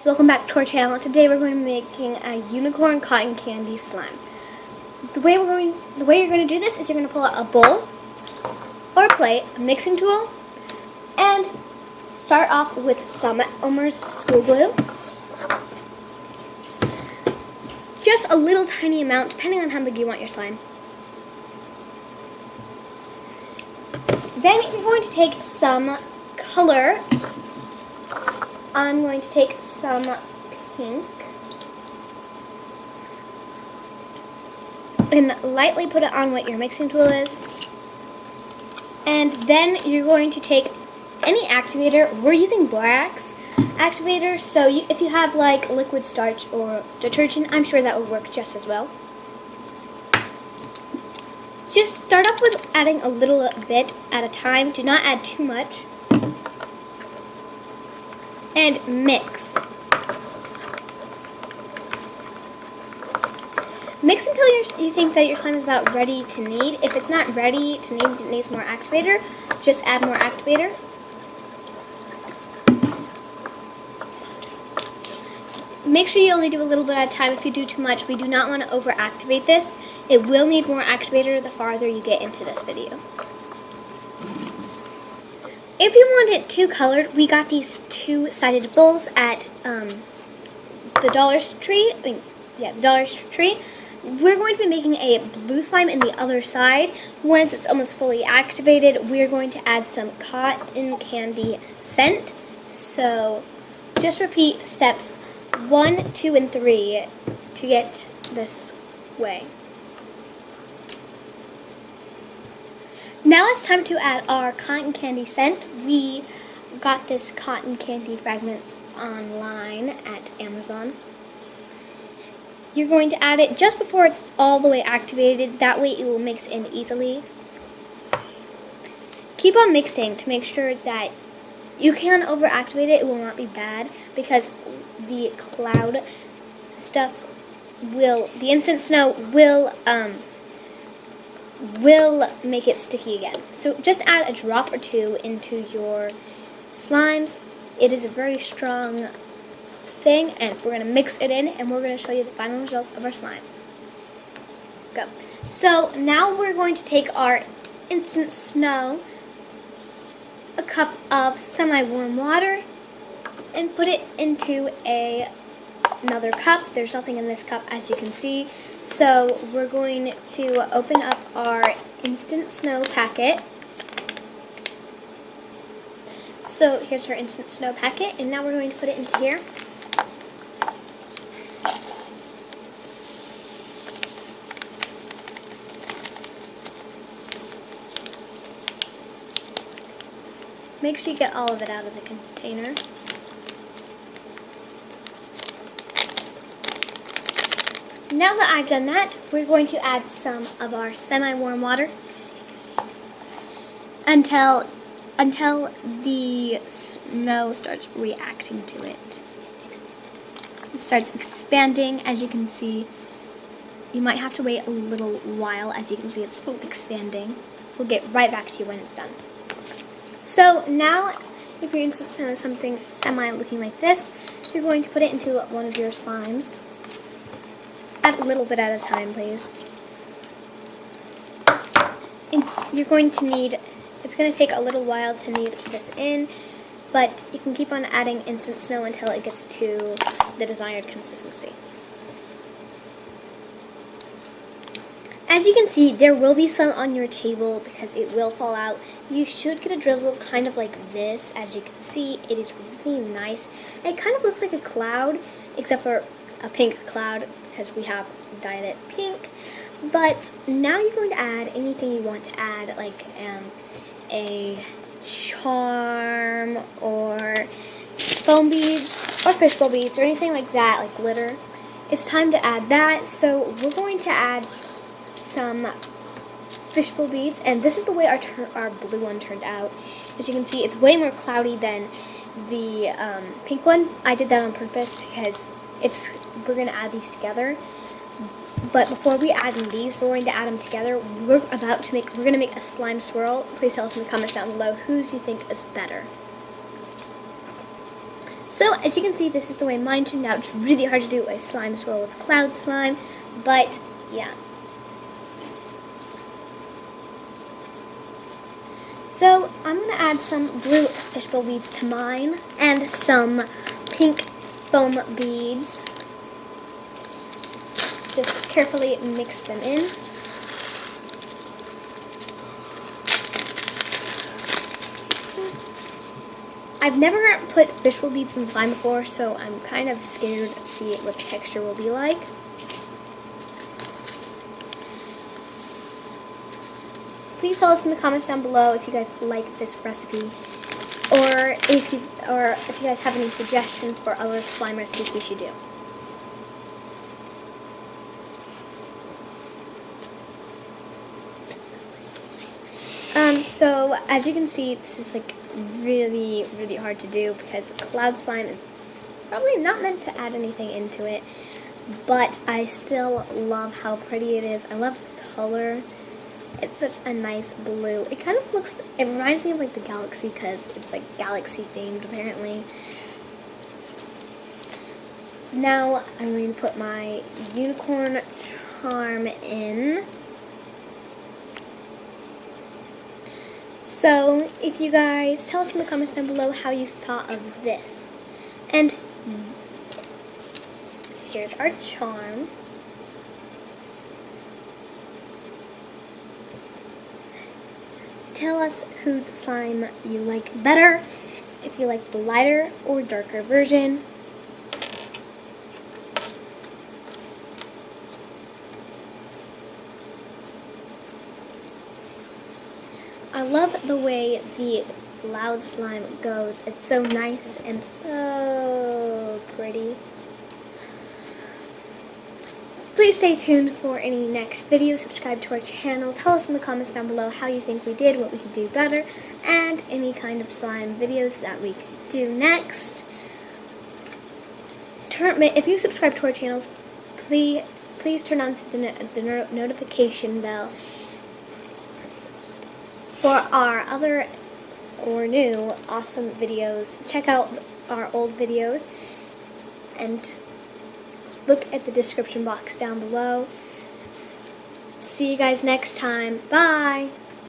Welcome back to our channel. Today we're going to be making a unicorn cotton candy slime. The way you're going to do this is you're going to pull out a bowl or a plate, a mixing tool, and start off with some Elmer's school glue. Just a little tiny amount, depending on how big you want your slime. Then you're going to take some color. I'm going to take some pink and lightly put it on what your mixing tool is. And then you're going to take any activator. We're using borax activator, so if you have like liquid starch or detergent, I'm sure that would work just as well. Just start off with adding a little bit at a time. Do not add too much. And mix. Mix until you think that your slime is about ready to knead. If it's not ready to knead, it needs more activator, just add more activator. Make sure you only do a little bit at a time. If you do too much, we do not want to over-activate this. It will need more activator the farther you get into this video. If you want it two-colored, we got these two-sided bowls at the Dollar Tree. The Dollar Tree. We're going to be making a blue slime in the other side. Once it's almost fully activated, we're going to add some cotton candy scent. So just repeat steps 1, 2, and 3 to get this way. Now it's time to add our cotton candy scent. We got this cotton candy fragments online at Amazon. You're going to add it just before it's all the way activated. That way it will mix in easily. Keep on mixing to make sure that you can over-activate it. It will not be bad because the cloud stuff the instant snow will make it sticky again. So just add a drop or two into your slimes. It is a very strong thing, and we're going to mix it in, and we're going to show you the final results of our slimes. Go. So now we're going to take our instant snow, a cup of semi-warm water, and put it into another cup. There's nothing in this cup, as you can see. So we're going to open up our instant snow packet. So here's our instant snow packet, and now we're going to put it into here. Make sure you get all of it out of the container. Now that I've done that, we're going to add some of our semi-warm water until the snow starts reacting to it. It starts expanding. As you can see, you might have to wait a little while. As you can see, it's still expanding. We'll get right back to you when it's done. So now, if your instant snow is something semi-looking like this, you're going to put it into one of your slimes. Add a little bit at a time, please. And you're going to need, it's going to take a little while to knead this in, but you can keep on adding instant snow until it gets to the desired consistency. As you can see, there will be some on your table because it will fall out. You should get a drizzle kind of like this. As you can see, it is really nice. It kind of looks like a cloud, except for a pink cloud, because we have dyed it pink. But now you're going to add anything you want to add, like a charm or foam beads or fishbowl beads or anything like that, like glitter. It's time to add that. So we're going to add some fishbowl beads, and this is the way our blue one turned out. As you can see, it's way more cloudy than the pink one. I did that on purpose because we're going to add these together. But before we add these, we're going to add them together. We're going to make a slime swirl. Please tell us in the comments down below whose you think is better. So As you can see, this is the way mine turned out. It's really hard to do a slime swirl with cloud slime, but yeah. So I'm going to add some blue fishbowl beads to mine and some pink foam beads. Just carefully mix them in. I've never put fishbowl beads in slime before, so I'm kind of scared to see what the texture will be like. Please tell us in the comments down below if you guys like this recipe, or if you guys have any suggestions for other slime recipes we should do. So as you can see, this is like really, really hard to do because cloud slime is probably not meant to add anything into it, but I still love how pretty it is. I love the color. It's such a nice blue. It kind of looks, it reminds me of like the galaxy because it's like galaxy themed apparently. Now I'm going to put my unicorn charm in. So if you guys tell us in the comments down below how you thought of this. And here's our charm. Tell us whose slime you like better, if you like the lighter or darker version. I love the way the cloud slime goes. It's so nice and so pretty. Please stay tuned for any next video. Subscribe to our channel. Tell us in the comments down below how you think we did, what we could do better, and any kind of slime videos that we could do next. If you subscribe to our channels, please turn on the notification bell for our other or new awesome videos. Check out our old videos and look at the description box down below. See you guys next time. Bye!